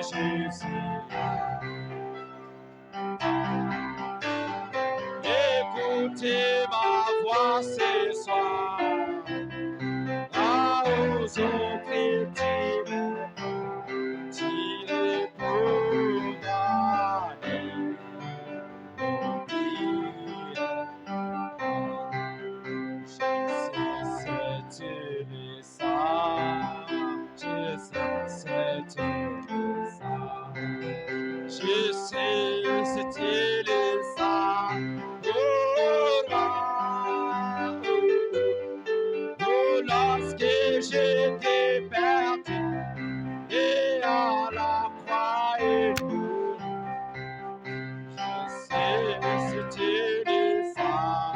Jésus. Écoutez ma voix ce soir. Là aux autres intimes, il est pour garder. Je sais, c'était le sang pour moi. Oh, lorsque j'étais perdu et à la croix et tout, je sais, c'était le sang.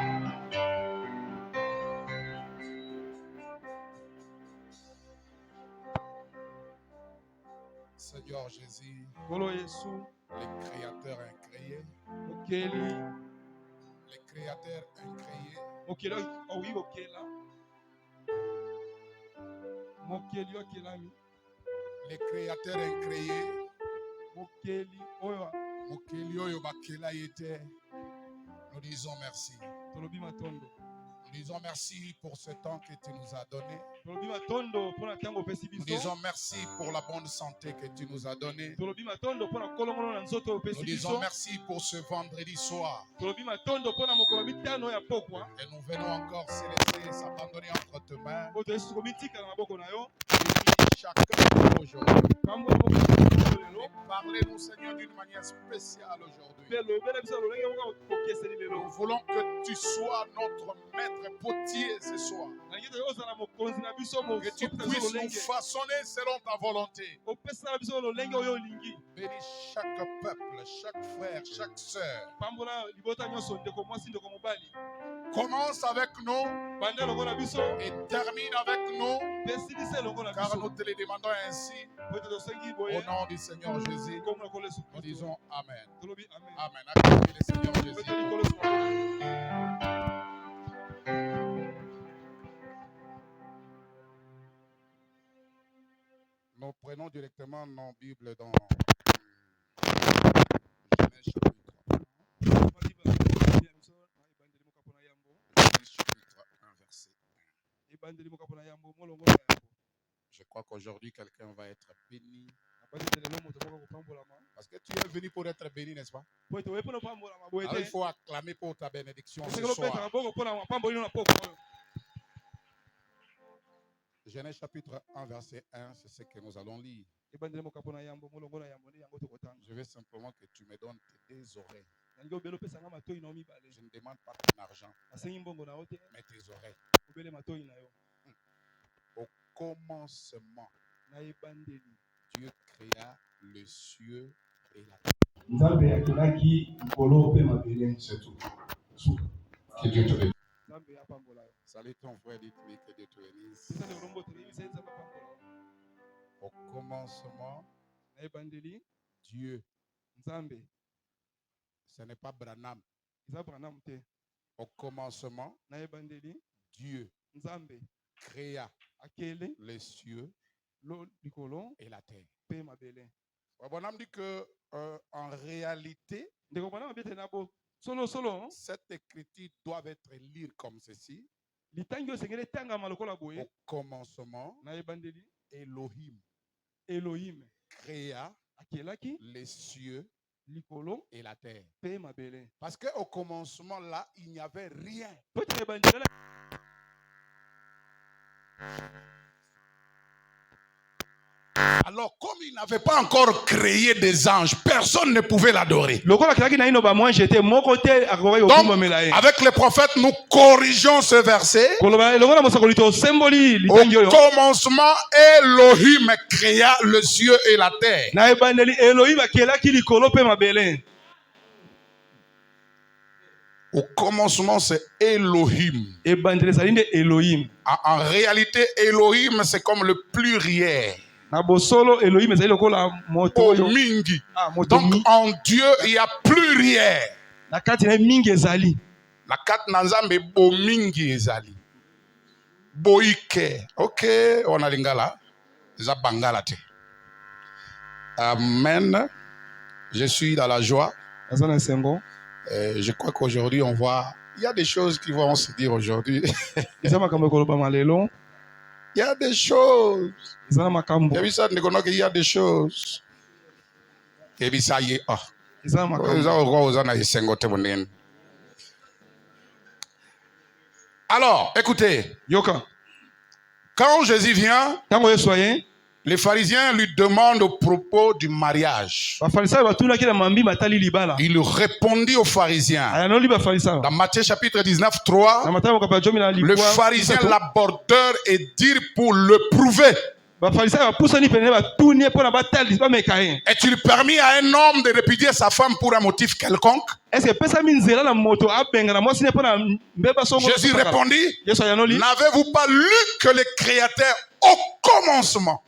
Seigneur Jésus, Bolo Yesu, les créateurs incréés, Okeli, les créateurs incréés, Okela, oh oui, Okela, Mokeli, Okelami, les créateurs incréés, Okeli, Oya, Mokeli oyo bakela yete, nous disons merci. Tolobi Matondo. Nous disons merci pour ce temps que tu nous as donné. Tolobi Matondo, pour la tango pesi Nous biso. disons merci pour la bonne santé que tu nous as donnée. Tolobi Matondo, pour la kolongono na nzoto pesi Nous biso. disons merci pour ce vendredi soir. Tolobi Matondo, pour la mokolo mitano ya pokwa. Et nous venons encore se laisser s'abandonner entre tes mains. Oto yesu komitika na maboko na yo. Bénis chacun aujourd'hui. Kambo moko lelo. Parlez-nous, Seigneur, d'une manière spéciale aujourd'hui. Belo, bela biso lolenge moko kokeseli lelo. Nous voulons que tu sois notre maître potier ce soir. Na ngito yo zala mokonzi na biso mo. Que tu puisses nous façonner selon ta volonté. Opesa na biso lolenge oyo lingi. Bénis chaque peuple, chaque frère, chaque sœur. Pambola libota nyonso ndeko mwasi ndeko mobali. Commence avec nous Bande longo na biso. et termine avec nous. Pesilise longo na biso. Car nous te le demandons ainsi. Au nom du Seigneur Jésus, nous disons Amen. Amen. Acclamez le Seigneur Jésus. Nous prenons directement nos Bibles dans Genèse chapitre 1. Genèse chapitre 1, verset 1. Je crois qu'aujourd'hui, quelqu'un va être béni. Parce que tu es venu pour être béni, n'est-ce pas? Alors il faut acclamer pour ta bénédiction ce soir. Genèse chapitre 1, verset 1, c'est ce que nous allons lire. Je veux simplement que tu me donnes tes deux oreilles. Je ne demande pas ton argent, mais tes oreilles. Au commencement, Dieu créa le cieux et la terre. C'est tout. Que Dieu te bénisse. Salut ton frère, dites-lui que Dieu te bénisse. Au commencement, Dieu. Ce n'est pas Branham. Au commencement, Dieu créa les cieux et la terre. Branham dit que en réalité, cette écriture doit être lue comme ceci. Au commencement, Elohim créa les cieux et la terre. Parce qu'au commencement là, il n'y avait rien. Alors, comme il n'avait pas encore créé des anges, personne ne pouvait l'adorer. Donc, avec les prophètes, nous corrigeons ce verset. Au commencement, Elohim créa le cieux et la terre. Au commencement, c'est Elohim. En réalité, Elohim, c'est comme le pluriel. Omingi. Donc en Dieu il y a pluriel. La carte nanzambe bomingi ezali. Boike. Ok, on a lingala. Za bangala te. Amen. Je suis dans la joie. Je crois qu'aujourd'hui, on voit... Il y a des choses qui vont se dire aujourd'hui. Il y a des choses. Il y a des choses. Et puis ça y est. Alors, écoutez. Quand Jésus vient, les pharisiens lui demandent au propos du mariage. Il répondit aux pharisiens. Dans Matthieu chapitre 19, 3, le pharisien l'abordèrent et dirent pour le prouver: est-il permis à un homme de répudier sa femme pour un motif quelconque? Jésus répondit: n'avez-vous pas lu que le Créateur au commencement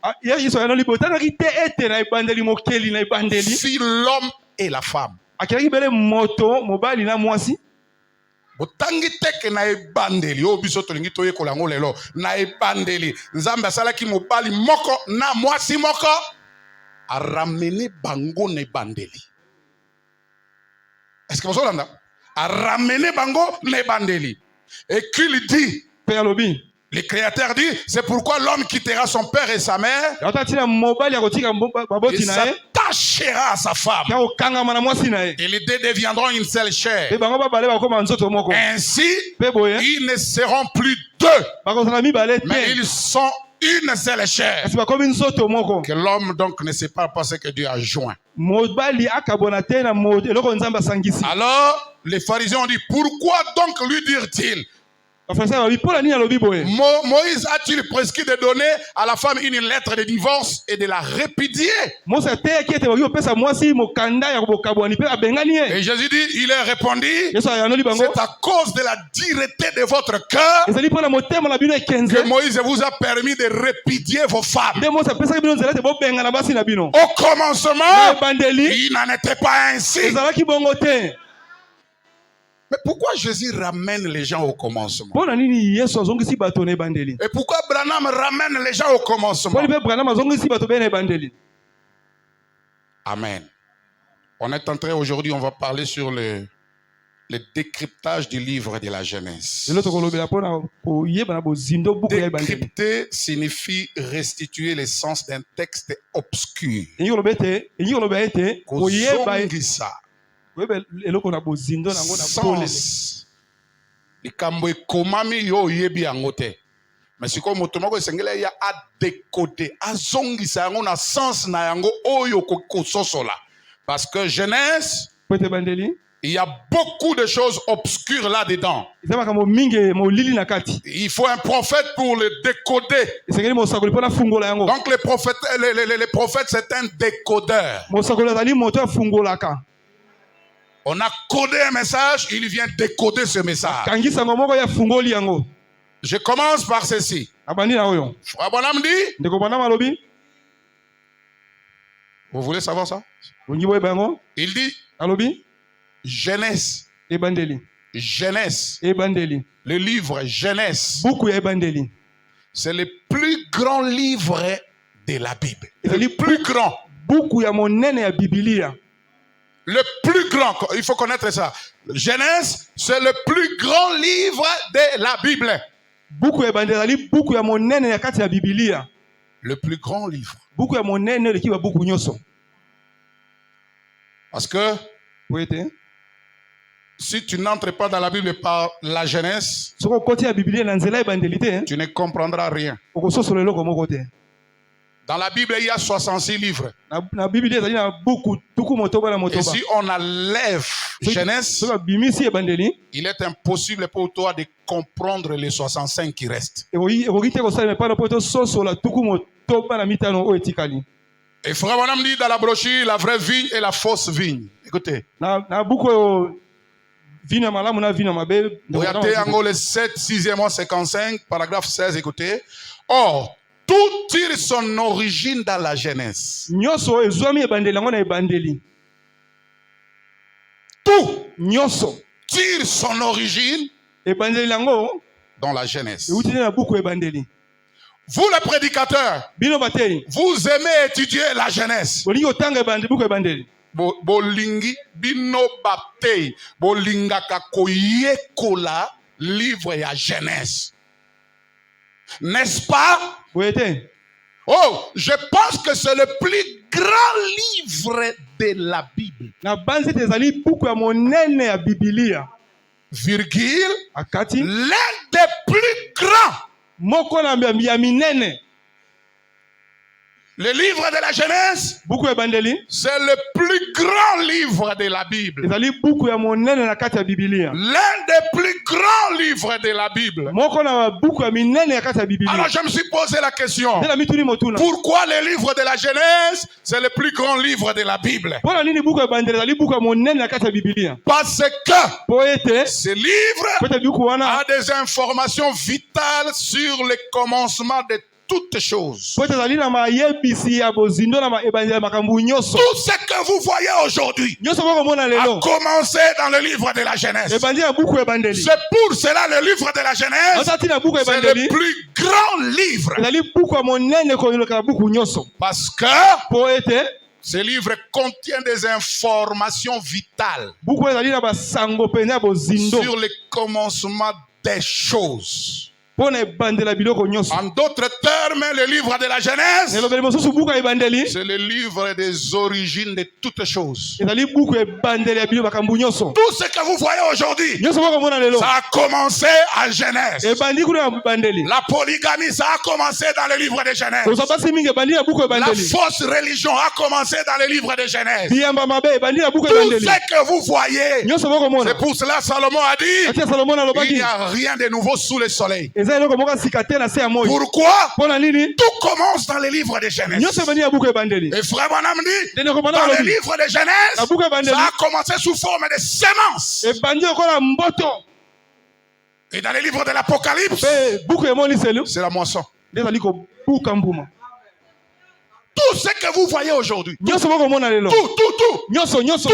fit l'homme et la femme? Botangi teke na ebandeli o biso tolingi toye kolango lelo na ebandeli nzambe asalaki mobali moko na mwasi moko a ramené bango na ebandeli. Est-ce que vous entendez? A ramené bango na ebandeli. Et qu'il dit, le Créateur dit, c'est pourquoi l'homme quittera son père et sa mère, il s'attachera à sa femme, et les deux deviendront une seule chair. Ainsi, ils ne seront plus deux, mais ils sont une seule chair. Que l'homme donc ne sépare pas ce que Dieu a joint. Alors, les pharisiens ont dit, pourquoi donc lui dire-t-il? Moïse a-t-il prescrit de donner à la femme une lettre de divorce et de la répudier? Et Jésus dit, il a répondu, c'est à cause de la dureté de votre cœur que Moïse vous a permis de répudier vos femmes. Au commencement, il n'en était pas ainsi. Mais pourquoi Jésus ramène les gens au commencement? Et pourquoi Branham ramène les gens au commencement? Amen. On est en train aujourd'hui, on va parler sur le décryptage du livre de la Genèse. Décrypter signifie restituer l'essence d'un texte obscur. Sens likambo ekomami yo oyebi yango te, mais sikoyo moto moko esengeli ya adécoder azongisa yango na sens na yango oyo kososola, parce que Genèse, il y a beaucoup de choses obscures là-dedans. Il faut un prophète pour le décoder. Donc les prophètes c'est un décodeur. On a codé un message, il vient décoder ce message. Je commence par ceci. Frère Bonham dit, vous voulez savoir ça? Il dit, Genèse. Genèse. Le livre Genèse. C'est le plus grand livre de la Bible. Le plus grand. Le plus grand, il faut connaître ça. Genèse, c'est le plus grand livre de la Bible. Le plus grand livre. Parce que si tu n'entres pas dans la Bible par la Genèse, tu ne comprendras rien. Dans la Bible, il y a 66 livres. Et si on enlève Genèse, il est impossible pour toi de comprendre les 65 qui restent. Et Frère Bonham dit dans la brochure, la vraie vigne et la fausse vigne. Écoutez. Regardez en le 7, 6e, 55, paragraphe 16, écoutez. Or, tout tire son origine dans la Genèse. Tout tire son origine dans la Genèse. Vous les prédicateurs, vous aimez étudier la Genèse. Bolingi bino batei bolingaka koyekola livre ya Genèse. N'est-ce pas? Oh, je pense que c'est le plus grand livre de la Bible. Virgule, l'un des plus grands. Le livre de la Genèse, c'est le plus grand livre de la Bible. L'un des plus grands livres de la Bible. Alors je me suis posé la question. Pourquoi le livre de la Genèse, c'est le plus grand livre de la Bible? Parce que ce livre a des informations vitales sur le commencement de toutes choses. Tout ce que vous voyez aujourd'hui a commencé dans le livre de la Genèse. C'est pour cela le livre de la Genèse, c'est le plus grand livre. Parce que ce livre contient des informations vitales sur le commencement des choses. En d'autres termes, le livre de la Genèse, c'est le livre des origines de toutes choses. Tout ce que vous voyez aujourd'hui, ça a commencé à Genèse. La polygamie, ça a commencé dans le livre de Genèse. La fausse religion a commencé dans le livre de Genèse. Tout ce que vous voyez, c'est pour cela Salomon a dit, il n'y a rien de nouveau sous le soleil. Pourquoi? Tout commence dans le livre de Genèse. Et frère Branham dit, dans le livre de Genèse, ça a commencé sous forme de semences. Et dans le livre de l'Apocalypse, c'est la moisson. Tout ce que vous voyez aujourd'hui, tous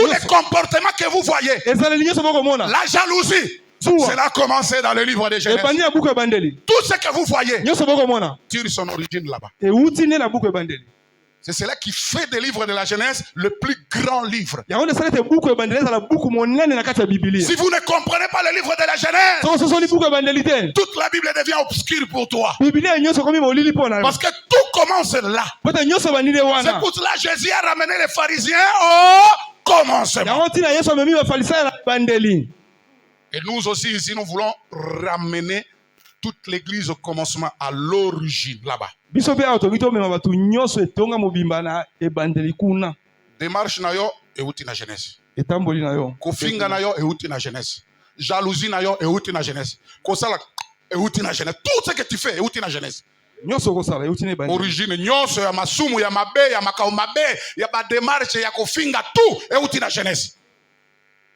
les comportements que vous voyez, la jalousie, cela a commencé dans le livre de Genèse. Tout ce que vous voyez tire son origine là-bas. C'est cela qui fait des livres de la Genèse le plus grand livre. Si vous ne comprenez pas le livre de la Genèse, toute la Bible devient obscure pour toi. Parce que tout commence là. C'est pour cela que Jésus a ramené les pharisiens au commencement. Et nous aussi ici, nous voulons ramener toute l'église au commencement, à l'origine, là-bas. Démarche na yo euti na Genèse. Kofinga na yo euti na Genèse. Jalousie na yo euti na Genèse. Kosala euti na Genèse. Tout ce que tu fais euti na Genèse. Origine nyonso ya masumu ya mabe ya makao mabe ya ba démarche ya kofinga tout euti na Genèse.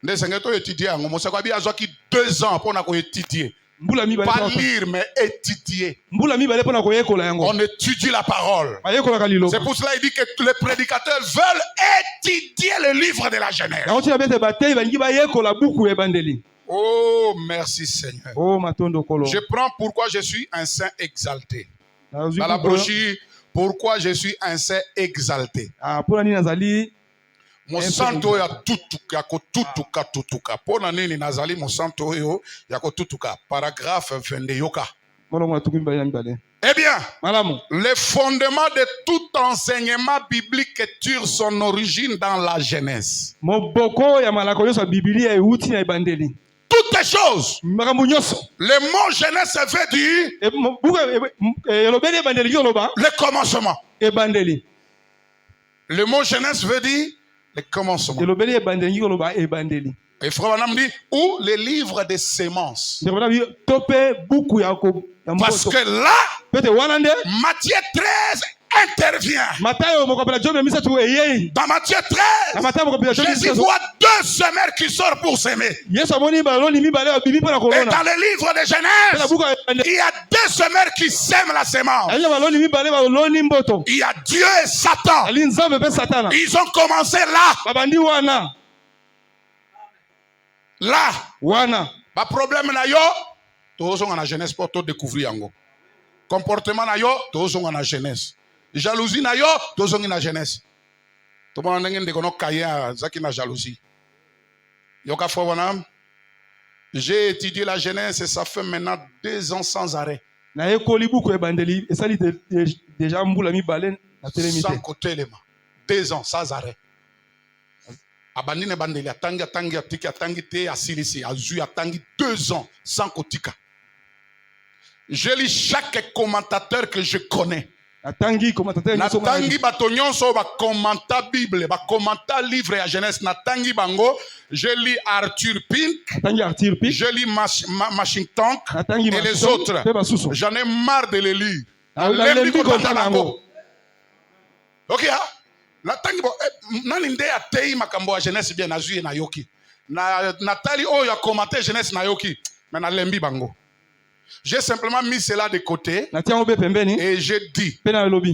Ndesengeto étudier ngo mosaka bi azwaki 2 ans pour na ko étudier. Pas lire mais étudier. On étudie la parole. C'est pour cela qu'il dit que les prédicateurs veulent étudier le livre de la Genèse. Oh, merci Seigneur. Je prends pourquoi je suis un saint exalté. Dans la brochure, pourquoi je suis un saint exalté. Mon santo ya tutuka ko tutuka pona nini nazali mon santo yo ya ko tutuka paragraphe 22 yoka. Eh bien, le fondement de tout enseignement biblique tire son origine dans la Genèse. Toutes les choses. Le mot Genèse veut dire le commencement. Le mot Genèse veut dire le commencement. Et frère Branham dit, ou les livres des semences. Parce que là, Matthieu 13 intervient. Dans Matthieu 13, Jésus voit 2 semeurs qui sortent pour s'aimer. Et dans le livre de Genèse, il y a 2 semeurs qui sèment la semence. Il y a Dieu et Satan. Ils ont commencé là. Là. Le problème là, yo, tu as la Genèse pour te découvrir. Comportement na yo, tozonga na jeunesse. Jalousie na yo, tozonga na jeunesse. Tout le monde a un cahier qui na jalousie. Yoka Fouavanam. J'ai étudié la jeunesse et ça fait maintenant 2 ans sans arrêt. Sans côté les mains. 2 ans sans arrêt. Abandine bandeli atangi atiki atangi te asilisi azu atangi 2 ans sans kotika. Je lis chaque commentateur que je connais. Natangi batonyonso ba commenta Bible, ba commenta livre à jeunesse natangi bango. Je lis Arthur Pink, je lis Machine Tank et les autres. J'en ai marre de les lire. Ok, natangi bo naninde atei makambo à jeunesse bien azuye na yoki. Natali oh ya commenter jeunesse na yoki, mais na lembi bango. J'ai simplement mis cela de côté et j'ai dit,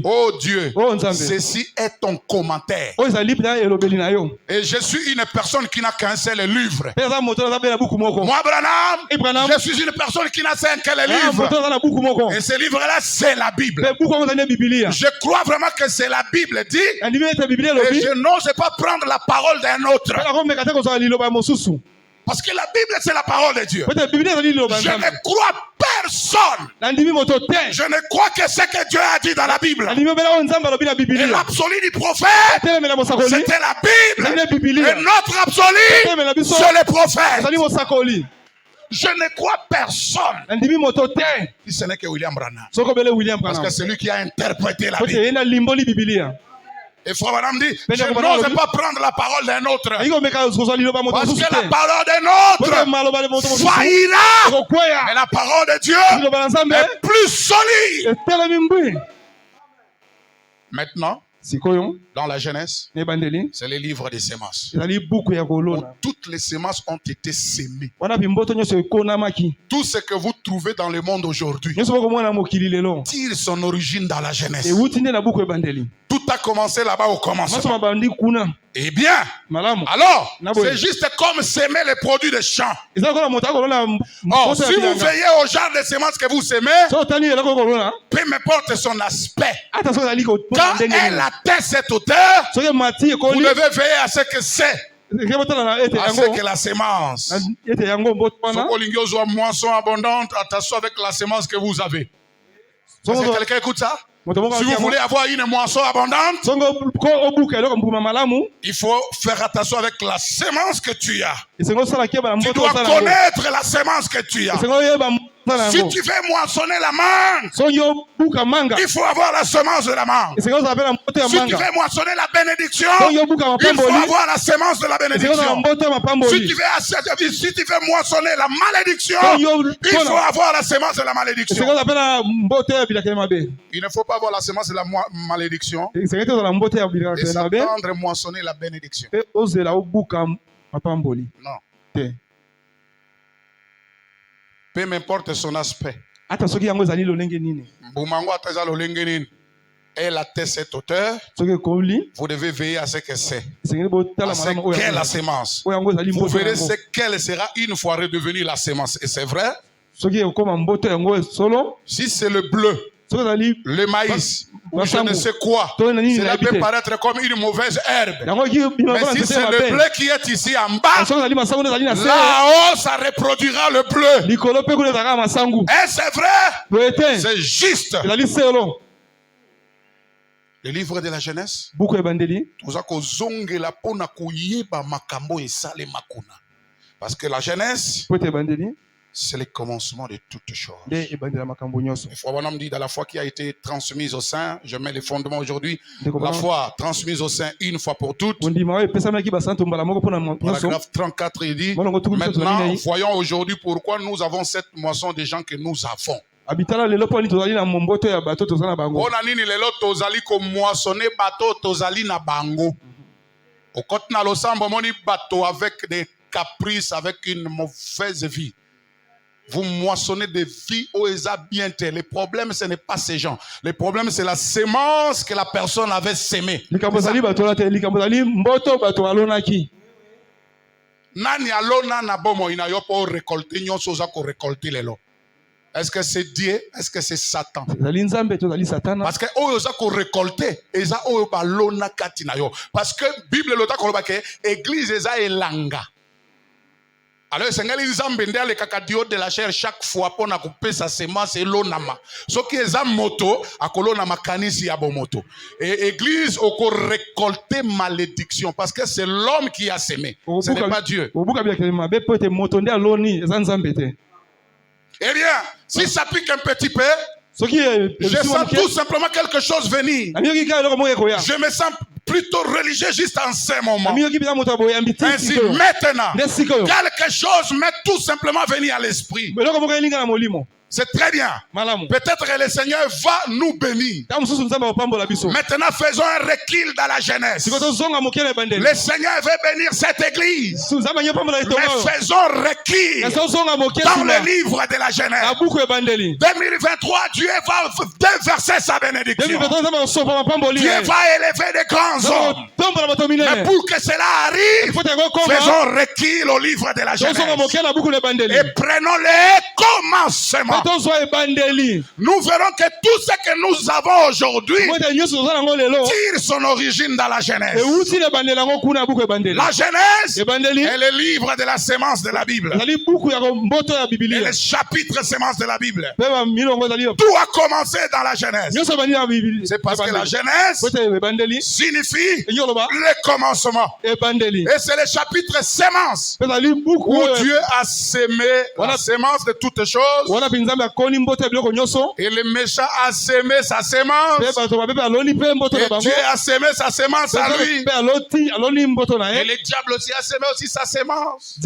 oh Dieu, ceci est ton commentaire. Et je suis une personne qui n'a qu'un seul livre. Moi, Branham, je suis une personne qui n'a qu'un livre. Et ce livre-là, c'est la Bible. Je crois vraiment que c'est la Bible dit. Et je n'ose pas prendre la parole d'un autre. Parce que la Bible, c'est la parole de Dieu. Je ne crois personne. Je ne crois que ce que Dieu a dit dans la Bible. Et l'absolu du prophète, c'était la Bible. Et notre absolu, c'est le prophète. Je ne crois personne. Si ce n'est que William Branham. Parce que c'est lui qui a interprété la Bible. Et Frère Branham dit, je n'ose pas prendre la parole d'un autre. Parce que la parole d'un autre faillira. Mais la parole de Dieu est plus solide. Maintenant, dans la jeunesse, c'est les livres des semences. Où toutes les semences ont été semées. Tout ce que vous trouvez dans le monde aujourd'hui tire son origine dans la jeunesse. Tout a commencé là-bas au commencement. Eh bien, alors, c'est juste comme s'aimer les produits de champ. Oh, si vous veillez au genre de semences que vous semez, peu m'importe son aspect. Quand elle atteint cette hauteur, vous devez veiller à ce que c'est. À ce que la semence. Si moisson abondante, attention avec la semence que vous avez. Est-ce que quelqu'un écoute ça? Si vous voulez avoir une moisson abondante, il faut faire attention avec la semence que tu as. Tu dois connaître la semence que tu as. Si tu veux moissonner la mangue, il faut avoir la semence de la mangue. Si tu veux moissonner la bénédiction, il faut avoir la semence de la bénédiction. Si tu veux moissonner la malédiction, il faut avoir la semence de la malédiction. Il ne faut pas avoir la semence de la malédiction et s'attendre à moissonner la bénédiction. Non. Peu m'importe son aspect. Elle atteint cette hauteur. Vous devez veiller à ce que c'est. À ce qu'est la semence. Vous verrez ce qu'elle sera une fois redevenue la semence. Et c'est vrai. Si c'est le bleu, le maïs, ou je ne sais quoi, cela peut paraître comme une mauvaise herbe. Mais si c'est le bleu qui est ici en bas, là-haut, ça reproduira le bleu. Et c'est vrai, c'est juste. Le livre de la jeunesse, parce que la jeunesse, c'est le commencement de toutes choses. Le foi bonhomme dit dans la foi qui a été transmise au sein, je mets les fondements aujourd'hui, la foi transmise au sein une fois pour toutes. Paragraphe 34, il dit, maintenant, voyons aujourd'hui pourquoi nous avons cette moisson des gens que nous avons. Avec des caprices, avec une mauvaise vie. Vous moissonnez des vies où ils ont bien été. Le problème, ce n'est pas ces gens. Le problème, c'est la semence que la personne avait sémée. Nani alona na bomo ina yo po récolter nyoso za ko récolter lelo. Est-ce que c'est Dieu? Est-ce que c'est Satan? Parce que oyo za ko récolter eza oyo balona kati na yo. Parce que Bible lota koloba ke église eza elanga. Alors Seigneur Nzambe nde ale kaka dio de la chair chaque fois pour na couper sa semence elonama. Soki eza moto akolona makanisi ya bomoto. Et église oko récolter malédiction parce que c'est l'homme qui a semé. Ce n'est pas Dieu. Eh bien, si ça pique un petit peu, je sens tout simplement quelque chose venir. Je me sens plutôt religieux juste en ce moment. Ainsi, maintenant, quelque chose m'est tout simplement venu à l'esprit. C'est très bien. Peut-être que le Seigneur va nous bénir. Maintenant, faisons un recul dans la jeunesse. Le Seigneur veut bénir cette église. Mais faisons recul dans le livre de la jeunesse. 2023, Dieu va déverser sa bénédiction. Dieu va élever des grands hommes. Mais pour que cela arrive, faisons recul au livre de la jeunesse. Et prenons les commencements. Nous verrons que tout ce que nous avons aujourd'hui tire son origine dans la Genèse. La Genèse est le livre de la sémence de la Bible. Et le chapitre sémence de la Bible. Tout a commencé dans la Genèse. C'est parce que la Genèse signifie le commencement. Et c'est le chapitre sémence où Dieu a sémé la sémence de toutes choses. Et le méchant a sémé sa sémence. Et Dieu a sémé sa sémence à lui. Et le diable aussi a sémé aussi sa sémence.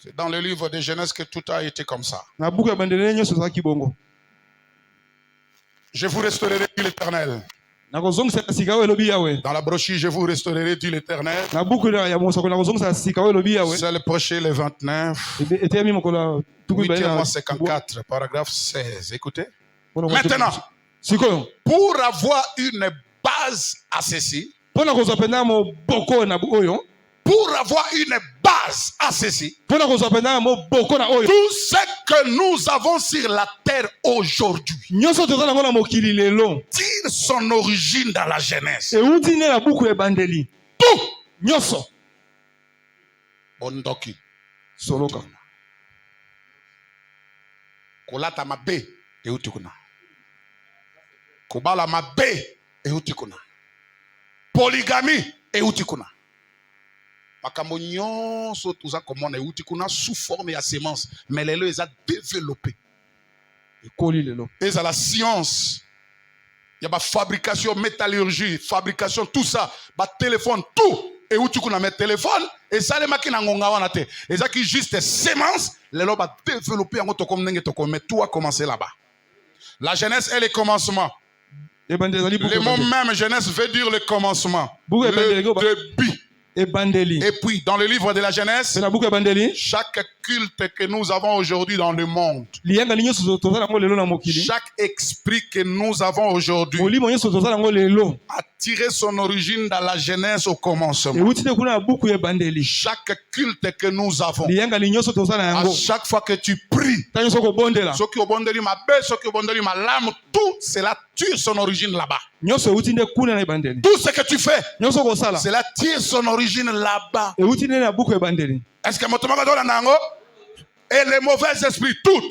C'est dans le livre de Genèse que tout a été comme ça. Je vous restaurerai, dit l'Éternel. Dans la brochure, je vous restaurerai, dit l'Éternel. C'est le prochain, le 29. 8e 54, paragraphe 16. Écoutez. Maintenant, pour avoir une base à ceci, pour avoir une base à ceci, tout ce que nous avons sur la terre aujourd'hui tire son origine dans la Genèse. Tout. Bondoki. Soloka. Kolata mabe eutikuna. Kobala mabe eutikuna. Polygamie eutikuna. Makambo nyonso tuza komona eutikuna sous forme ya sémence, mais lelo eza développé. Et la science, il y a la fabrication, métallurgie, fabrication, tout ça, ba téléphone, tout. Et où tu connais mes téléphones, et ça les machines en gongawanate. Et ça qui juste sémence, les lois va développer en auto comme mais tout a commencé là-bas. La jeunesse est le commencement. Le mot même jeunesse veut dire le commencement. Le début. Et puis, dans le livre de la Genèse, chaque culte que nous avons aujourd'hui dans le monde, chaque esprit que nous avons aujourd'hui a tiré son origine dans la Genèse au commencement. Chaque culte que nous avons, à chaque fois que tu pries, tout cela tire son origine là-bas. Tout ce que tu fais, cela tire son origine là-bas. Est-ce que mon tomate donne un ango? Et les mauvais esprits, tout.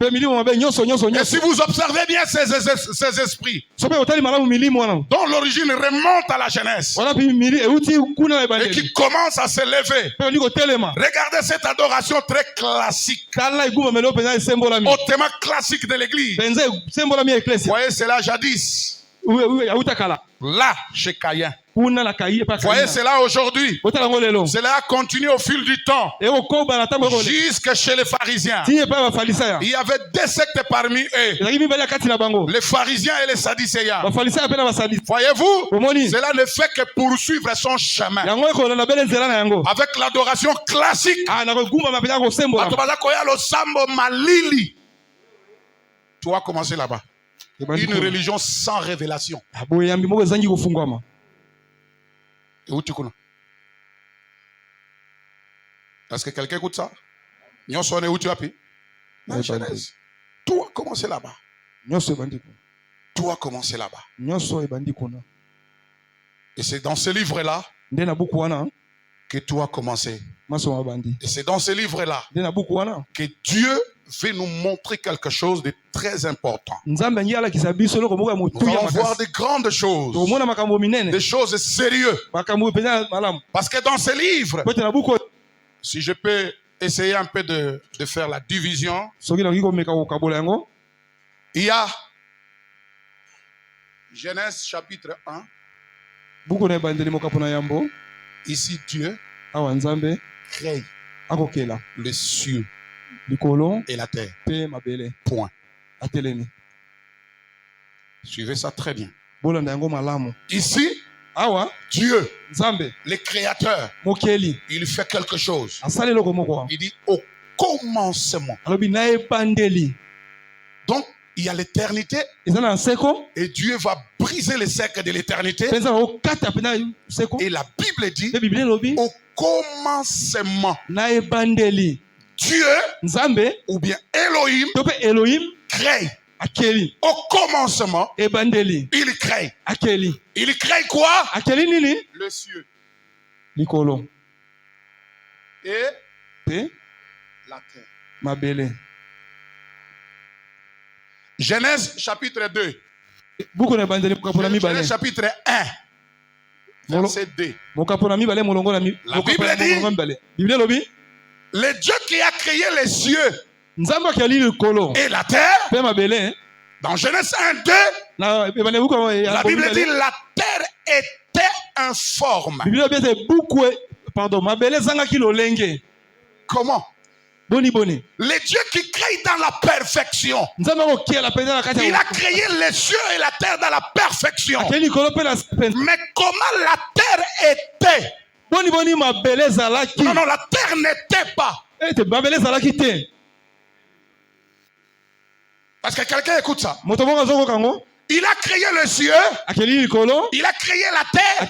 Et si vous observez bien ces esprits, dont l'origine remonte à la jeunesse, et qui commence à se lever, regardez cette adoration très classique, hautement classique de l'église. Vous voyez, c'est là jadis, là, chez Caïn. Vous voyez, c'est là aujourd'hui. Cela a continué au fil du temps. Jusque chez les pharisiens. Il y avait deux sectes parmi eux. Les pharisiens et les sadducéens. Voyez-vous, cela ne fait que poursuivre son chemin. Avec l'adoration classique. Tu vas commencer là-bas. Une religion sans révélation. Est-ce que quelqu'un écoute ça? Nyonso ne où tu as pu? La Genèse. Tout a commencé là-bas. Tout a commencé là-bas. Et c'est dans ce livre-là que tout a commencé. Et c'est dans ce livre-là que Dieu veut nous montrer quelque chose de très important. Nous allons voir de grandes choses, des choses sérieuses. Parce que dans ce livre, si je peux essayer un peu de faire la division, il y a Genèse chapitre 1. Ici, Dieu crée les cieux et la terre. Point. Suivez ça très bien. Ici, Dieu, le créateur, il fait quelque chose. Il dit au commencement. Donc, il y a l'éternité et Dieu va briser les cercles de l'éternité. Et la Bible dit au commencement, Dieu ou bien Elohim crée. Au commencement, il crée. Il crée quoi? Le cieux et la terre. Genèse chapitre 2. Genèse chapitre 1. Verset 2. La Bible dit le Dieu qui a créé les cieux et la terre. Dans Genèse 1, 2, la Bible dit la terre était informe. Comment? Le Dieu qui crée dans la perfection. Il a créé les cieux et la terre dans la perfection. Mais comment la terre était? Non, la terre n'était pas. Parce que quelqu'un écoute ça. Il a créé le cieux. Il a créé la terre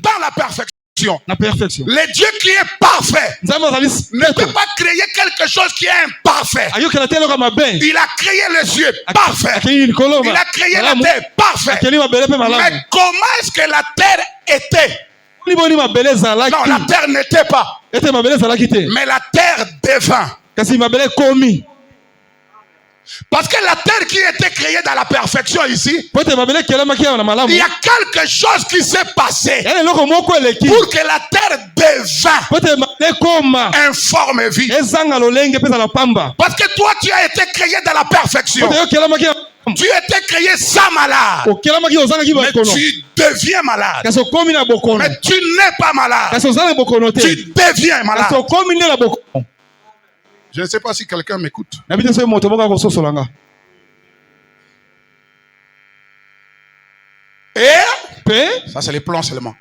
dans la perfection. Le Dieu qui est parfait ne peut pas créer quelque chose qui est imparfait. Il a créé les cieux parfait. Il a créé la terre parfait. Mais comment est-ce que la terre était? Non, la terre n'était pas. Mais la terre devint. Parce que la terre qui était créée dans la perfection ici, il y a quelque chose qui s'est passé pour que la terre devint informe et vive. Parce que toi, tu as été créé dans la perfection. Tu étais créé sans malade. Mais tu deviens malade. Mais tu n'es pas malade. Tu deviens malade. Je ne sais pas si quelqu'un m'écoute. Et ça, c'est les plans seulement.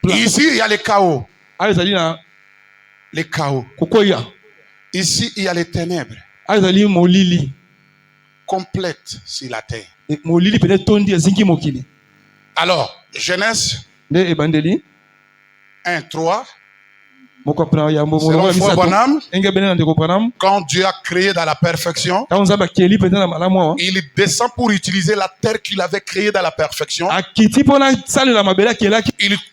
Ici, il y a les chaos. Les chaos. Ici, il y a les ténèbres. Complète sur la terre. Alors, Genèse 1, 3. Selon Frère Branham, quand Dieu a créé dans la perfection, il descend pour utiliser la terre qu'il avait créée dans la perfection. Il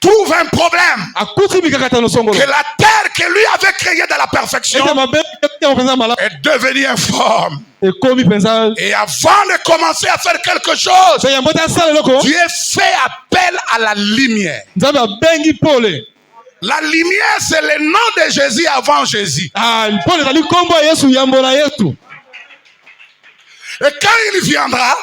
trouve un problème que la terre que lui avait créée dans la perfection est devenue informe. Et avant de commencer à faire quelque chose, Dieu fait appel à la lumière. La lumière, c'est le nom de Jésus avant Jésus. Et quand il viendra,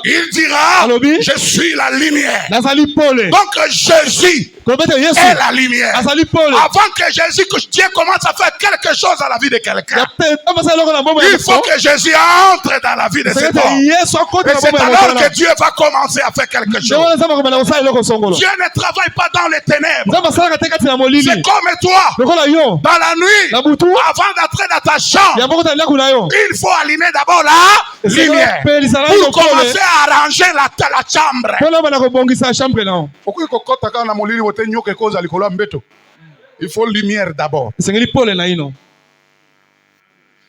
il dira, je suis la lumière. Donc Jésus est la lumière. Avant que Jésus, que Dieu commence à faire quelque chose dans la vie de quelqu'un, il faut que Jésus entre dans la vie de cet homme. Et c'est alors que Dieu va commencer à faire quelque chose. Dieu ne travaille pas dans les ténèbres. C'est comme toi. Dans la nuit, avant d'entrer dans ta chambre, il faut allumer d'abord la lumière pour commencer à arranger la chambre. Il faut lumière d'abord.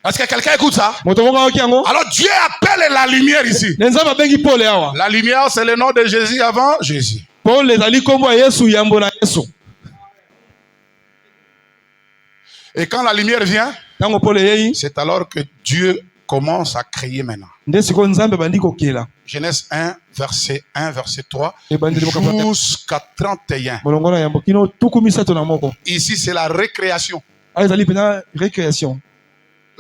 Est-ce que quelqu'un écoute ça? moto moko ayoki yango Alors Dieu appelle la lumière ici. nzambe abengi pole awa La lumière, c'est le nom de Jésus avant Jésus. pole ezali kombo ya yesu yambo na yesu Et quand la lumière vient, ntango pole eyei c'est alors que Dieu commence à créer maintenant. nde sikoyo nzambe abandi kokela Genèse 1, verset 3 ebandeli mokambo jusqu'à 31. molongo na yambo kino tuku misato na moko Ici, c'est la récréation. awa ezali mpena récréation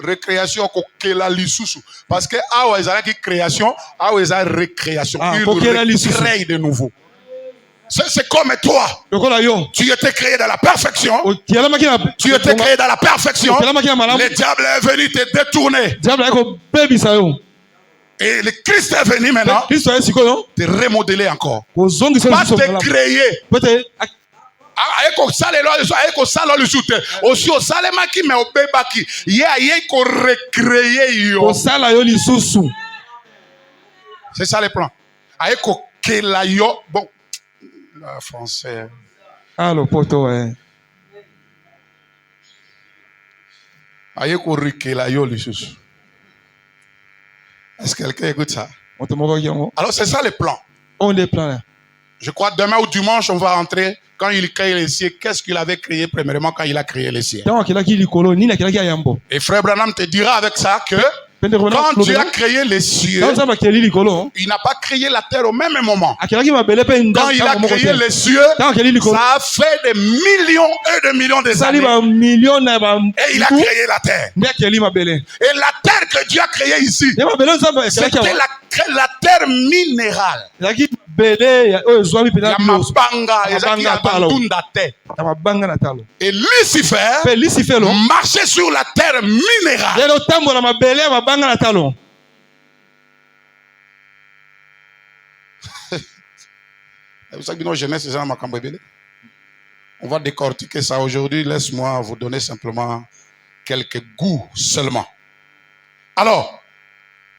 Récréation kokela lisusu. Parce que awa ezalaki création, awa ezalaki récréation. Ah, Il kokela lisusu. recrée de nouveau. C'est comme toi. lokola yo Tu étais créé dans la perfection. okialamaki na Tu étais créé dans la perfection. okialamaki na malamu Le diable est venu te détourner. diable aye kobebisa yo Et le Christ est venu maintenant kristo aye sikoyo te remodeler encore. kozongisa Pas lisusu te malamu créer. po ete Aye kosala lisusu te. Aussi osalemaki mais obebaki. Ye aye ko recréer yo. kosala yo lisusu C'est ça le plan. Aye kokela yo. Bon, le français. lopoto Aye ko rekela yo lisusu. Est-ce que quelqu'un écoute ça? moto moko ayoki yango Alors c'est ça le plan. oyo nde plan ya Je crois demain ou dimanche on va rentrer. Quand il crée les cieux, qu'est-ce qu'il avait créé premièrement quand il a créé les cieux? ntango akelaki likolo nini akelaki ya yambo Et frère Branham te dira avec ça que pende quand Dieu a créé les cieux, ntango nzambe akeli likolo il n'a pas créé la terre au même moment. akelaki mabele mpe Quand il a ntango moko créé te les cieux, ntango akeli likolo ça a fait des millions et des millions de sali années. bamilio na Et il a créé la terre. nde akeli mabele Et la terre que Dieu a créée ici, nde mabele oyo nzambe akelaki c'était awa la terre minérale. ezalaki bele oyo ezwami Il y mpena a mabanga, il y a Mabanga talo. bandunda terre. ya mabanga na talo Et Lucifer mpe lisifelo marchait sur la terre minérale. lelo otambola mabele ya mabanga na talo Vous savez que nos jeunesse, c'est ça, on va décortiquer ça aujourd'hui. Laisse-moi vous donner simplement quelques goûts seulement. Alors,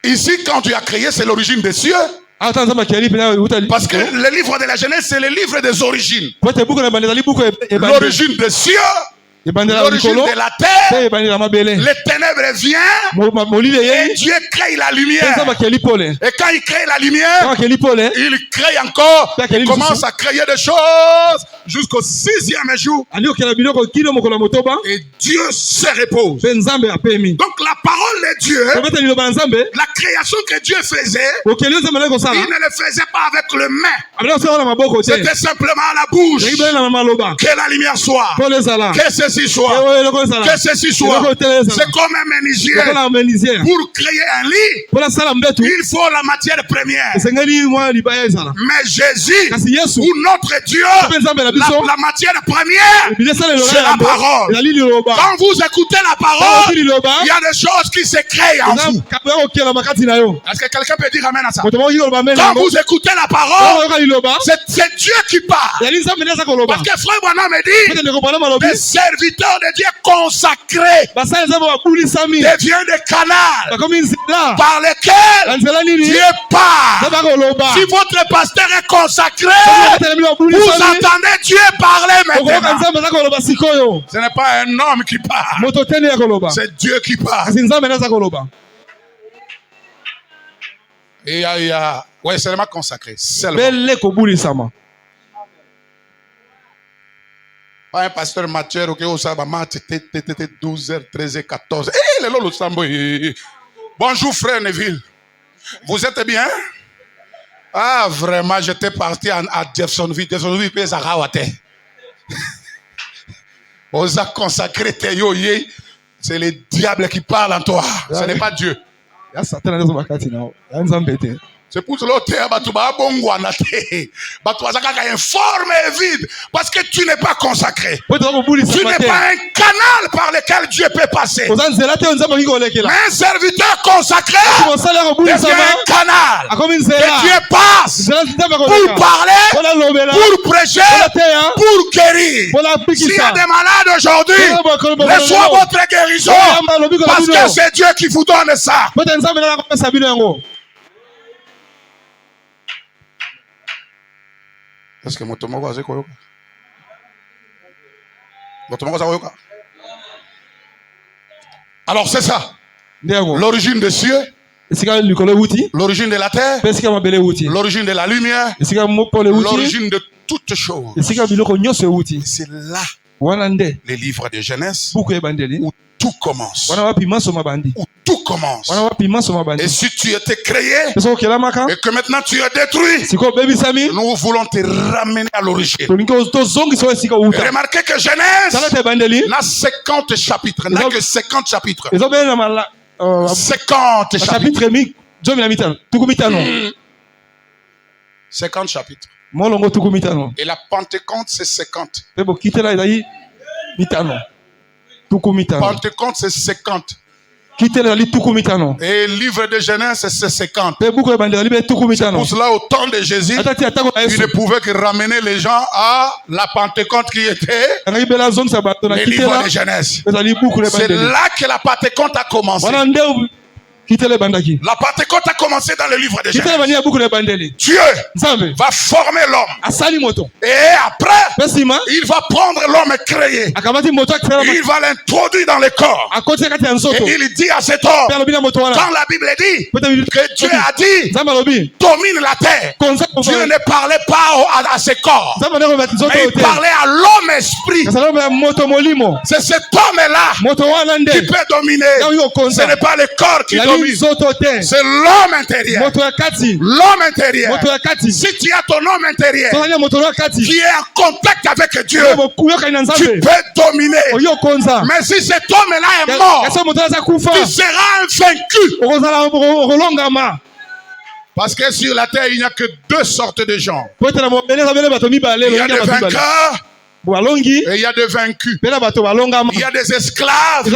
ici, quand Dieu a créé, c'est l'origine des cieux. ata nzambe akeli mpena euta Parce que le livre de la Genèse, c'est le livre des origines. po ete buku na ebandeli ezali buku L'origine des cieux, ebandela l'origine likolo de la mpe terre, ebandela mabele les ténèbres viennent molili et eyei Dieu crée la mpe lumière. nzambe akeli pole Et quand il crée la lumière, ntango akeli pole il crée encore, D'accord, il il commence dit- à créer des choses jusqu'au 6e jour. andi kokela biloko kino mokolo ya motoba Et Dieu se repose. mpe nzambe apemi Donc la parole de Dieu, kobeta liloba na nzambe la création que Dieu faisait, okeli oyo nzambe alaki il kosala ne le faisait pas avec le main. abelaki kosala na maboko te C'était simplement à la bouche. ezalaki bele na maloba Que la lumière soit. pole ezala Que ceci soit. oyo eloko ezala Que ceci soit. eloko otele ezala C'est comme un menuisier. lokola ménisière Pour créer un lit, mpo nasala mbetu il faut la matière première. esengeli mwa libaya ezala Mais Jésus, kasi yesu ou notre Dieu, mpe nzambe na biso la matière première, ebili esala elonga c'est la yango parole. ezali liloba Quand vous écoutez la oki parole, liloba il y a des choses qui se créent en vous. kapo ya kokela makati na yo Est-ce que quelqu'un peut dire amen à ça? moto mokoki koloba mene Quand yango vous écoutez la oyo parole, oyoka liloba c'est Dieu qui parle. ezali nzambe nde aza koloba Parce que frère Branham me dit, pete ndeko bana malobi les serviteurs de Dieu consacrés basali nzambe babulisami deviennent des canals bakomi nzela par lesquels na nzela nini Dieu parle. nzambe akoloba Si votre pasteur est consacré, telemi vous babulisami entendez Dieu parler okoyoka maintenant. nzambe aza koloba sikoyo Ce n'est pas un homme qui parle, moto te nde ya koloba c'est Dieu qui parle. kasi nzambe nde aza koloba Et ouais, seulement consacré. Seulement. bele kobulisama Pas un pasteur Mathieu, ok, au Sabama, 12h, 13h, 14h. Eh, le lolo sambo. Bonjour, frère Neville. Vous êtes bien? Ah, vraiment, j'étais parti à Jeffersonville. Jeffersonville, puis à Rawate. On a consacré tes yoye. C'est le diable qui parle en toi. Ce n'est pas Dieu. ya satana nde aza makati na yo ya nzambe te C'est pour cela que bato ba bongwana te. Bato bazaka informe et vide parce que tu n'es pas consacré. po ete Tu kobulisama n'es te pas un canal par lequel Dieu peut passer. oza nzela te oyo nzambe akoki kolekela Mais un serviteur consacré mosali ya devient kobulisama un canal akomi que nzela Dieu passe nzela nzambe pour akoleka parler, mpo nalobela pour prêcher, mpo nateya pour guérir. mpo S'il y a napikisa des malades aujourd'hui, reçois votre guérison parce que c'est Dieu qui vous donne ça. po ete nzambe nde akopesa bino yango Est-ce que motomoko aze koyoka? Motomoko aza koyoka? Alors c'est ça. l'origine des cieux, l'origine de la terre, l'origine de la lumière, l'origine de toutes choses. C'est là les livres de Genèse où tout commence. Où tout commence. Et si tu étais créé et que maintenant tu es détruit, nous voulons te ramener à l'origine. Remarquez que Genèse n'a 50 chapitres, n'a que 50 chapitres. 50 chapitres. 50 chapitres. Et la Pentecôte, c'est 50. Pentecôte, c'est 50. Et le livre de Genèse, c'est 50. C'est pour cela, au temps de Jésus, il ne pouvait que ramener les gens à la Pentecôte qui était le livre de Genèse. C'est là que la Pentecôte a commencé. La Pentecôte a commencé dans le livre de Genèse. Dieu va former l'homme. Et après, il va prendre l'homme et créer. Il va l'introduire dans le corps. Et il dit à cet homme, quand la Bible dit que Dieu a dit, domine la terre, Dieu ne parlait pas à ses corps, mais il parlait à l'homme esprit. C'est cet homme-là qui peut dominer. Ce n'est pas le corps qui domine. C'est l'homme intérieur. L'homme intérieur. Si tu as ton homme intérieur qui est en contact avec Dieu, tu peux dominer. Mais si cet homme-là est mort, tu seras invaincu. Parce que sur la terre, il n'y a que deux sortes de gens. Il y a des vainqueurs. Et il y a des vaincus. Il y a des esclaves. Et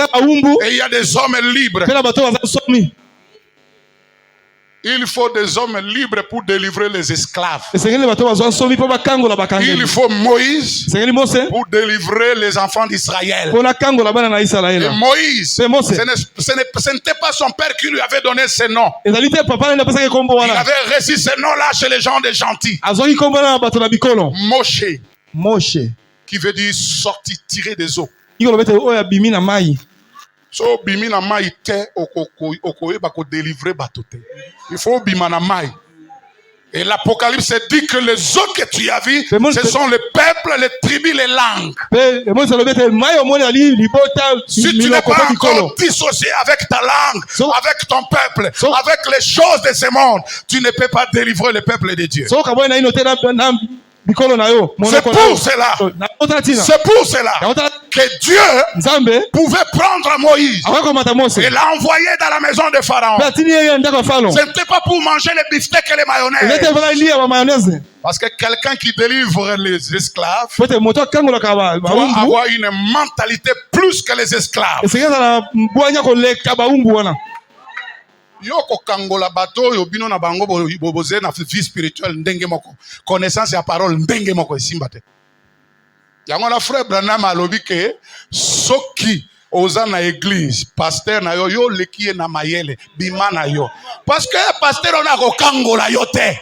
il y a des hommes libres. Il faut des hommes libres pour délivrer les esclaves. Il faut Moïse pour délivrer les enfants d'Israël. Et Moïse, ce n'était pas son père qui lui avait donné ce nom. Il avait reçu ce nom-là chez les gens des gentils. Moshe, qui veut dire sortir, tirer des eaux. So bimi na mai te okoye bako délivrer batote. Il faut bima na mai. Et l'Apocalypse dit que les eaux que tu as vues, ce sont les peuples, les tribus, les langues. Si tu n'es pas encore dissocié avec ta langue, avec ton peuple, avec les choses de ce monde, tu ne peux pas délivrer le peuple de Dieu. C'est pour cela que Dieu pouvait prendre Moïse et l'envoyer dans la maison de Pharaon. Ce n'était pas pour manger les beefsteaks et les mayonnaise. Parce que quelqu'un qui délivre les esclaves doit avoir une mentalité plus que les esclaves. Yoko kangola bato yo bino na bango boboze na vie spirituelle ndenge moko connaissance ya parole ndenge moko esimbate yango na frère Branham alobi ke soki oza na église pasteur na yo yo leki na mayele bima na yo parce que pasteur on a ko kangola yo te.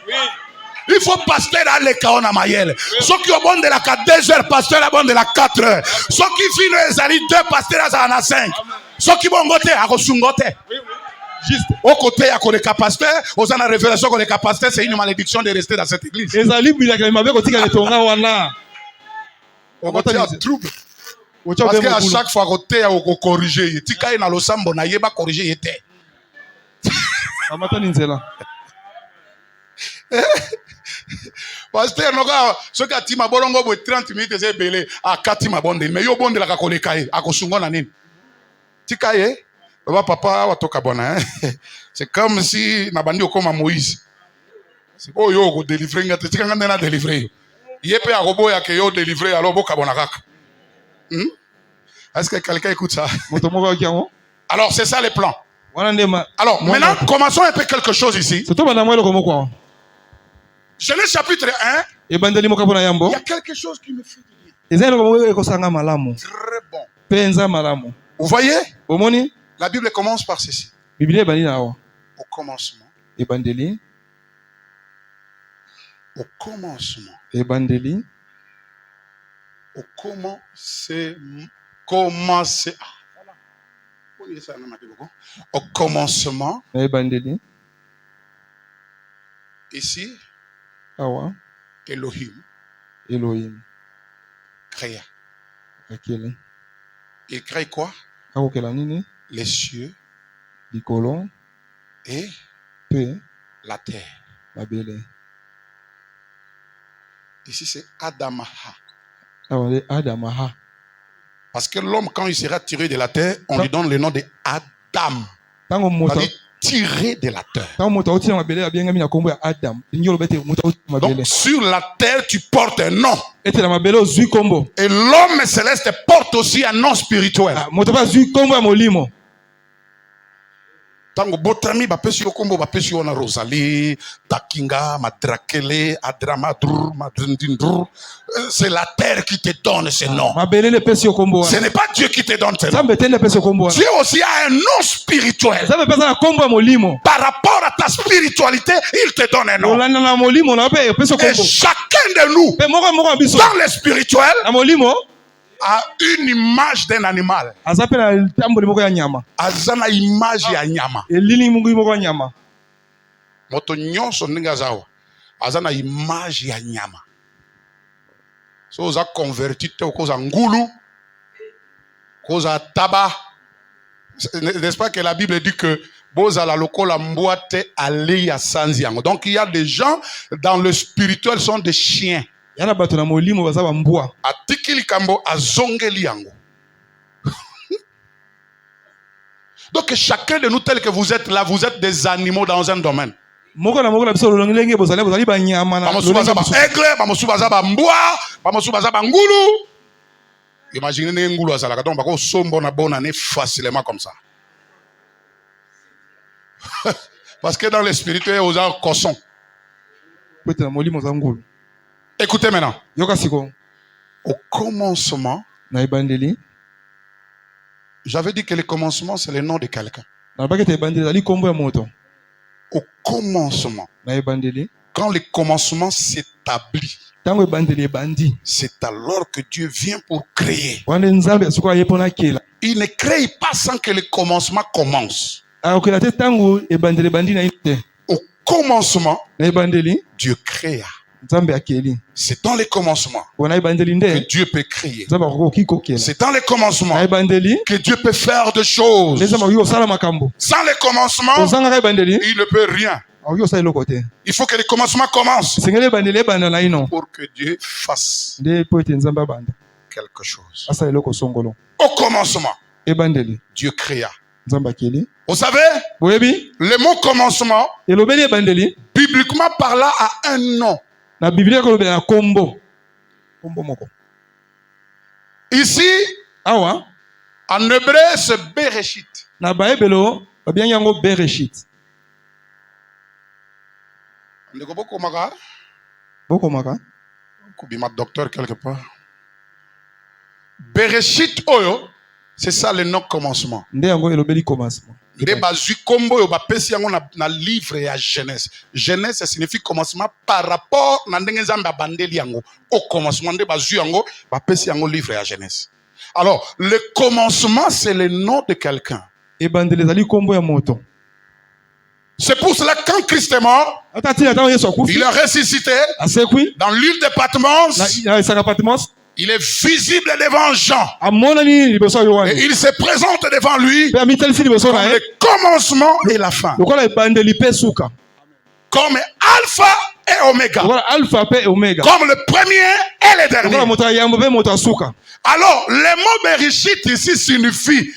Il faut pasteur aleka ona mayele soki obonde la 2 heures pasteur abonde la 4 heures soki fino ezali 2 pasteur za na 5 soki bongote akosungote. Juste au côté à côté pasteur, aux ana révélation côté pasteur, c'est une malédiction de rester dans cette église. Trouble. Parce qu'à chaque fois côté à corriger, tika na losambo na yeba corriger était. Pasteur noka soki atima bolongo bo 30 minutes c'est belé à katima bonde mais yo bonde la ka koleka ye akosungo na nini. Tika ye papa watoka bona c'est comme si nabandi okoma Moïse c'est oh yo go délivrer ngate tikanga ndena délivrer yepe akoboya ke yo délivrer alors boka bona kaka est-ce que quelqu'un écoute ça? Alors c'est ça les plans. Alors maintenant commençons un peu quelque chose ici. Genèse chapitre 1. Il y a quelque chose qui me fait du bien. Très bon. Vous voyez? La Bible commence par ceci. Au commencement. Au commencement. Au commencement. Au commencement, na ebandeli ici, awa Elohim Elohim créa. akeli Il crée quoi? akokela nini Les cieux likolo et pe la terre. mabele. Ici, c'est Adamaha. Awa le Adamaha. Parce que l'homme, quand il sera tiré de la terre, on lui donne le nom de Adam. Tango moto C'est-à-dire tiré de la terre. tango moto auti na mabele abengami na kombo ya Adam. Nyolo bete moto auti na mabele. Donc, sur la terre, tu portes un nom. Ete na mabele ozwi kombo. Et l'homme céleste porte aussi un nom spirituel. Moto ba zwi kombo ya molimo. Tango botami bapesi yo kombo bapesi yo na Rosalie, Takinga, Madrakele, Adramadrur, Madrindindrur. C'est la terre qui te donne ce nom. Mabele le pesi yo kombo. Ce n'est pas Dieu qui te donne ce nom. Zambe tende pesi yo kombo. Dieu aussi a un nom spirituel. Zambe pesa na kombo ya molimo. Par rapport à ta spiritualité, il te donne un nom. Olanda na molimo na pe pesi yo Et kombo. chacun de nous, Pe moko biso. dans le spirituel, Na molimo a une image d'un animal. azape na tamboli moko ya nyama. Azana image ya nyama. Elili moko ya nyama. Moto nyonso ndenge azawa. Azana image ya nyama. So oza converti te okoza ngulu, koza taba. N'est-ce pas que la Bible dit que bozala lokola mboate ali ya sanzi yango. Donc il y a des gens dans le spirituel sont des chiens. Yana bato na molimo baza ba mbwa. Atiki likambo azongeli yango. Donc chacun de nous tel que vous êtes là, vous êtes des animaux dans un domaine. Moko na biso lolenge bozali ba nyama na. Bamosubaza ba aigle, bamosubaza ba mbwa, bamosubaza ba ngulu. Imaginez une ngulu azalaka donc bako sombo na bonne année facilement comme ça. Parce que dans le spirituel aux gens cochon. Peut-être na molimo za ngulu. Écoutez maintenant. Yoka siko. Au commencement, Na ebandeli. j'avais dit que le commencement c'est le nom de quelqu'un. Na bakete ebandeli ali kombo ya moto. Au commencement, Na ebandeli. quand le commencement s'établit, Tango ebandeli ebandi. c'est alors que Dieu vient pour créer. Wana nzambe asiko ayepona kela. Il ne crée pas sans que le commencement commence. Akokela te tango ebandeli bandi na ite. Au commencement, Na ebandeli Dieu créa. nzambe akeli. C'est dans le commencement Wana ebandeli que nde. Dieu peut créer. Nzambe akoki kokela. C'est dans le commencement Na ebandeli que Dieu peut faire des choses. nzambe akoki kosala makambo. Sans le commencement, Ozanga ebandeli il ne peut rien. akoki kosala eloko te. Il faut que le commencement commence Sengeli ebandeli ebanda na ino. pour que Dieu fasse Nde po ete nzambe abanda. quelque chose. Asala eloko songolo. Au commencement, Ebandeli Dieu créa. nzambe akeli. Vous savez, Boyebi le mot commencement, elobeli ebandeli bibliquement parlant, a un nom. na Biblia kolobela na kombo. Kombo moko. Ici, Awa en hébreu, c'est Bereshit. na baebelo babiangi yango Bereshit. Ndeko bokomaka, Bokomaka. kobima docteur quelque part. Bereshit oyo, c'est ça le nom commencement. Nde yango elobeli commencement. Nde bazwi kombo yo bapesi yango na livre ya Genèse. Genèse ça signifie commencement par rapport na ndenge nzambe abandeli yango. Au commencement nde bazwi yango bapesi yango livre ya Genèse. Alors, le commencement c'est le nom de quelqu'un. Ebandeli ezali kombo ya moto. C'est pour cela que quand Christ est mort, Atati na tango Yesu akufi. il a ressuscité Asekwi dans l'île de Patmos. na esaka Patmos. Il est visible devant Jean. Amonani liboso ya Et Yohane. il se présente devant lui Pe amitalisi liboso comme na le ye. commencement et la fin. Lokola ebandeli pe suka. Comme Alpha et Oméga. Lokola alpha pe omega. Comme le premier et le dernier. Lokola moto ya yambo pe moto ya suka. Alors, le mot Bereshit ici signifie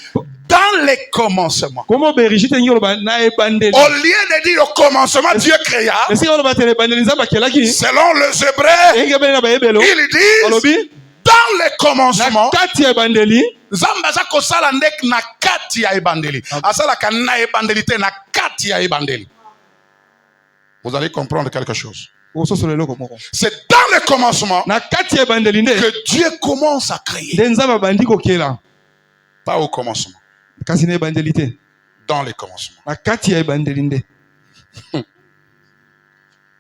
dans les commencements. Kombo Bereshit ngiro ba na ebandeli. Au lieu de dire au commencement, Dieu créa, Esi oloba tele ebandeli nzambe akelaki. selon les Hébreux, Enge bele na baebelo. ils disent Olobi dans les commencements, na kati ya ebandeli. Nzambe aza kosala ndek na kati ya ebandeli. Asalaka na ebandeli te na kati ya ebandeli. Vous allez comprendre quelque chose. Ososo leloko moko. C'est dans le commencement Na kati ya ebandeli nde. que Dieu commence à créer. Nde nzambe abandi kokela. Pas au commencement. Kasi na ebandeli te. Dans le commencement. Na kati ya ebandeli nde.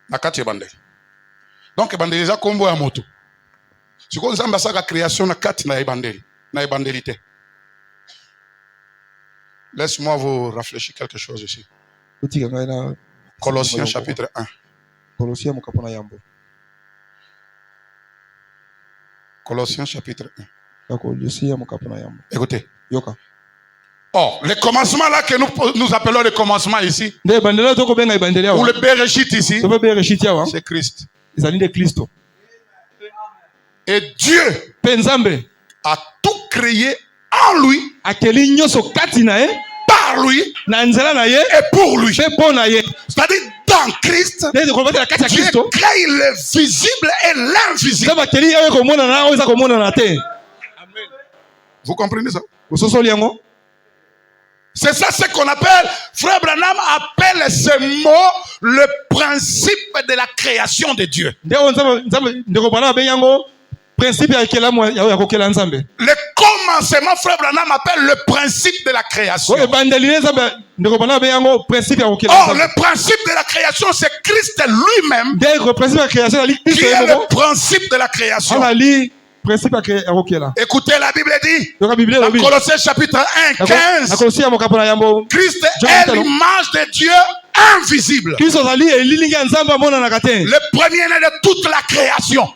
Na kati ya ebandeli. Donc ebandeli eza kombo ya moto. Siko nzambe asaka création na kati na ebandeli. Na ebandeli te. Laisse-moi vous réfléchir quelque chose ici. Otika ngai na Colossiens chapitre 1. Colossiens mokapona yambo. Colossiens chapitre 1. Colossiens mokapona yambo. Écoutez. Yoka. Oh, les commencements là que nous appelons les commencements ici, ou le le Bereshit ici, c'est Christ. Et Dieu a tout créé en lui, par lui et pour lui. C'est-à-dire dans Christ, Dieu crée le visible et l'invisible. Vous comprenez ça? C'est ça ce qu'on appelle, Frère Branham appelle ce mot le principe de la création de Dieu. Le commencement, Frère Branham appelle le principe de la création. Or, le principe de la création, c'est Christ lui-même qui est le principe de la création. Écoutez, la Bible dit, dans Colossiens chapitre 1, 15, Christ est l'image de Dieu invisible. Le premier-né de toute la création.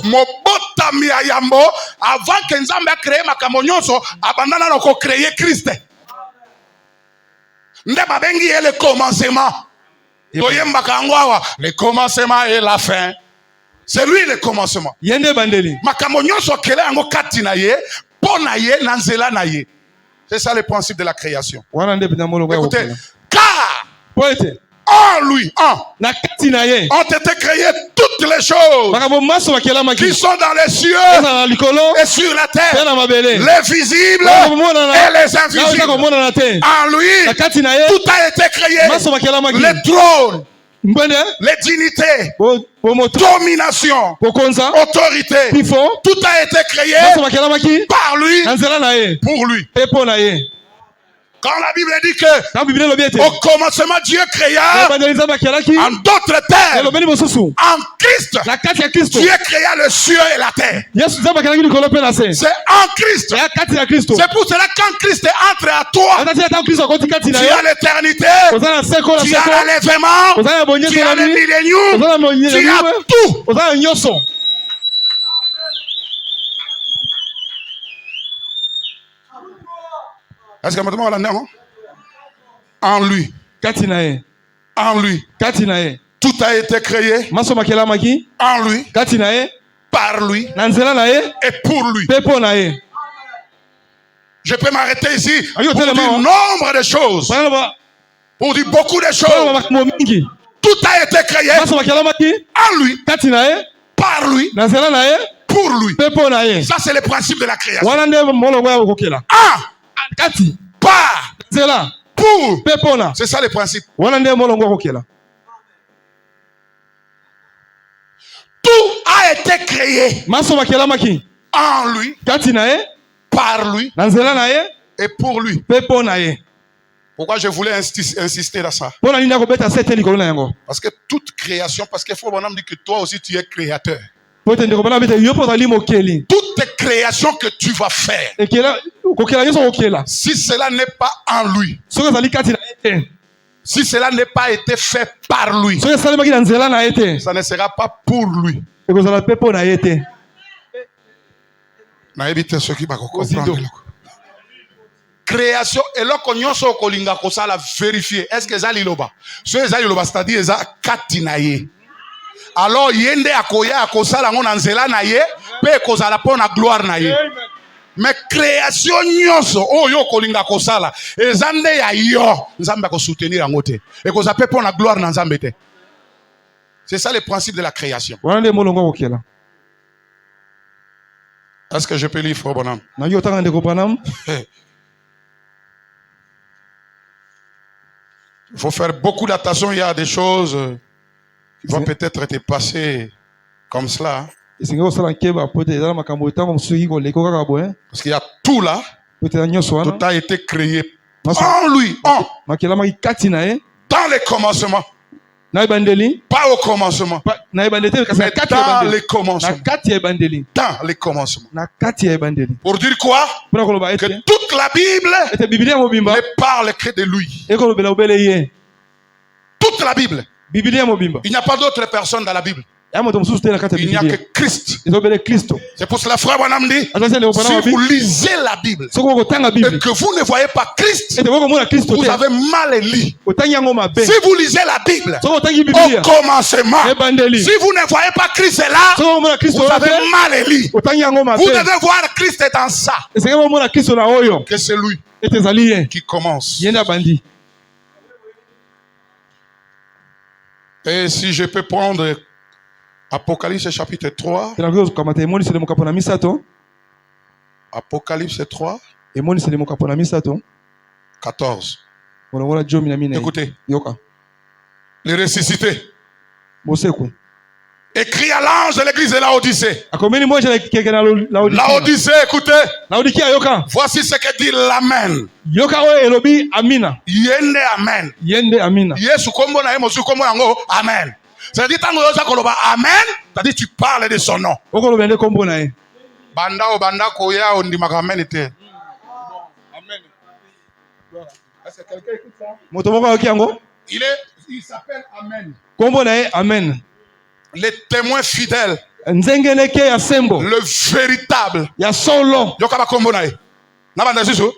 Mobotami ayambo, avant que Nzambe a créé Makamonyonso, abandana noko créé Christ. Ndeba bengi est le commencement. Le commencement et la fin. C'est lui le commencement. C'est ça le principe de la création. Écoutez, car en lui, ont été créées toutes les choses qui sont dans les cieux et sur la terre, les visibles et les invisibles. En lui, tout a été créé. Les trônes, les dignités, domination, autorité, tout a été créé par lui, pour lui. Quand la Bible dit que au commencement Dieu créa, en d'autres termes, en Christ, Dieu créa le ciel et la terre. C'est en Christ. C'est pour cela que quand Christ entre à toi, tu as l'éternité, tu as l'enlèvement, tu as le millénium, tu as tout. Est-ce que maintenant on l'a dit? En lui. En lui. Tout a été créé. En lui. Par lui. Et pour lui. Je peux m'arrêter ici pour dire nombre de choses. Pour dire beaucoup de choses. Tout a été créé. En lui. Par lui. Pour lui. Ça c'est le principe de la création. Par, pour, c'est ça le principe. Tout a été créé en lui, par lui et pour lui. Pourquoi je voulais insister dans ça? Parce que toute création, parce qu'il faut maintenant dire que toi aussi tu es créateur. Toute création que tu vas faire, si cela n'est pas en lui, si cela n'est pas été fait par lui, ça ne sera pas pour lui. Création, et là qu'on y a vérifier, est-ce que ça liloba? C'est-à-dire katinaye. Alors yende akoya akosala ngona nzela na ye pe kozala pona gloire na ye. Mais création nyonso oyo kolinga kosala ezande ya yo nzambe ko soutenir yango te e koza pe pona gloire na nzambe te. C'est ça le principe de la création. Est-ce que je peux lire Frère Branham? Il faut faire beaucoup d'attention, il y a des choses qui vont peut-être te passer comme cela. Parce qu'il y a tout là. Tout a été créé en lui. Dans les commencements. Pas au commencement. Mais dans les commencements. Dans les commencements. Pour dire quoi? Que toute la Bible ne parle que de lui. Toute la Bible. Il n'y a pas d'autre personne dans la Bible. Il n'y a que Christ. C'est pour cela, frère Branham dit, si vous lisez la Bible et que vous ne voyez pas Christ, vous avez mal lu. Si vous lisez la Bible au commencement, si vous ne voyez pas Christ est là, vous avez mal lu. Vous devez voir Christ dans ça. Que c'est lui qui commence. Et si je peux prendre Apocalypse chapitre 3. Apocalypse 3. 14. Écoutez. Les ressuscités. Écrit à l'ange de l'église de Laodicée. Laodicée, écoutez. Voici ce que dit l'Amen. Yende Amen. Yesu kombo na emo su kombo nango Amen. C'est-à-dire, Amen, c'est-à-dire tu parles de son nom. Banda o banda koya on dit Amen était. Amen. Est-ce que quelqu'un écoute ça? Il s'appelle Amen. Amen. Le témoin fidèle. Le véritable. Yokaba kombo na e. Na banda susu.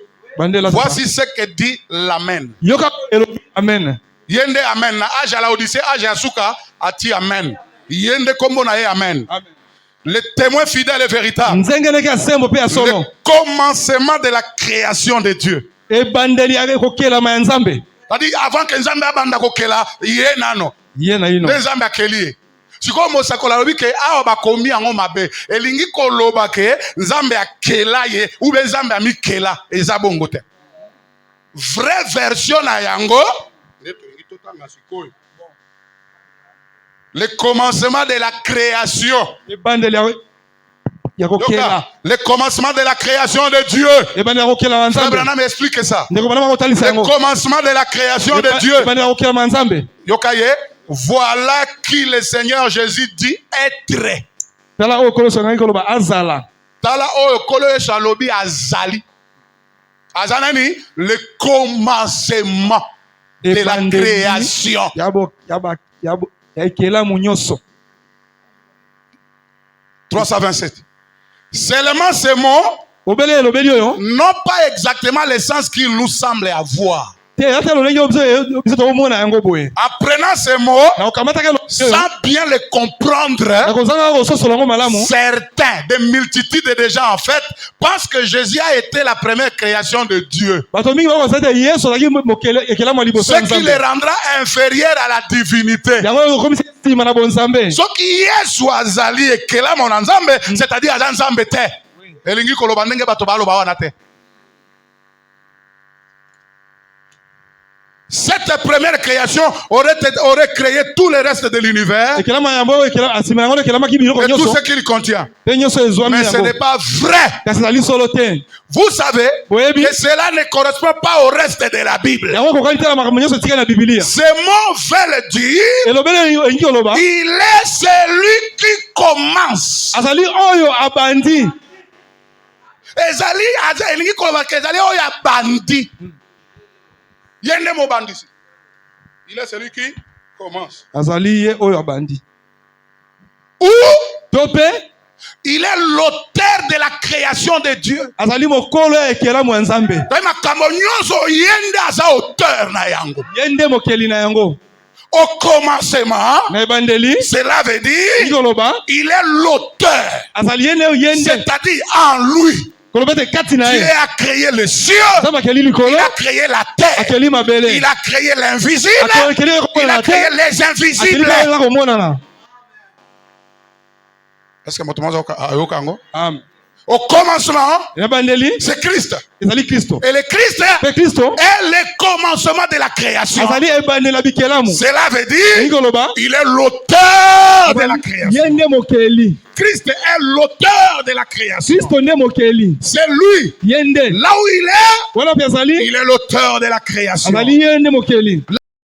Voici ce que dit l'Amen. Amen. Yende Amen. Na age à Laodicée, age à Souka, ati Amen. Yende kombo na e Amen. Le témoin fidèle et véritable. Le commencement de la création de Dieu. C'est-à-dire avant que Nzambe abanda kokela, yé nano. Nzambe akeli. Siko mosakola lobi ke awa bakomi yango mabe. Elingi koloba ke Nzambe akela ye ou be Nzambe amikela eza bongo te. Vraie version na yango. Le commencement de la création. Le commencement de la création de Dieu. Abraham explique ça. Le commencement de la création de Dieu. Yokaye, voilà qui le Seigneur Jésus dit être. Tala o kolo shalobi azali. Azanani, le commencement de la création. 327. Seulement ces mots n'ont pas exactement le sens qu'il nous semble avoir. En prenant ces mots, sans bien les comprendre, certains, des multitudes de gens en fait, pensent que Jésus a été la première création de Dieu. Ce qui les rendra inférieurs à la divinité. Ce qui est soit Zali et Kela mon Nzambe, c'est-à-dire à Nzambe te. Elingi koloba ndenge bato baloba wana te. Cette première création aurait créé tout le reste de l'univers et tout ce qu'il contient. Mais ce n'est pas vrai. Vous savez que cela ne correspond pas au reste de la Bible. Ces mots veulent dire il est celui qui commence. Il est celui qui commence. Ou il est l'auteur de la création de Dieu. Au commencement, cela veut dire il est l'auteur. C'est-à-dire en lui. Dieu a créé le ciel, il a créé la terre, il a créé l'invisible, il a créé les invisibles. Est-ce que mon tomato a yokango? Au commencement, c'est Christ. Et le Christ est le commencement de la création. Cela veut dire il est l'auteur de la création. Christ est l'auteur de la création. C'est lui. Là où il est l'auteur de la création. Là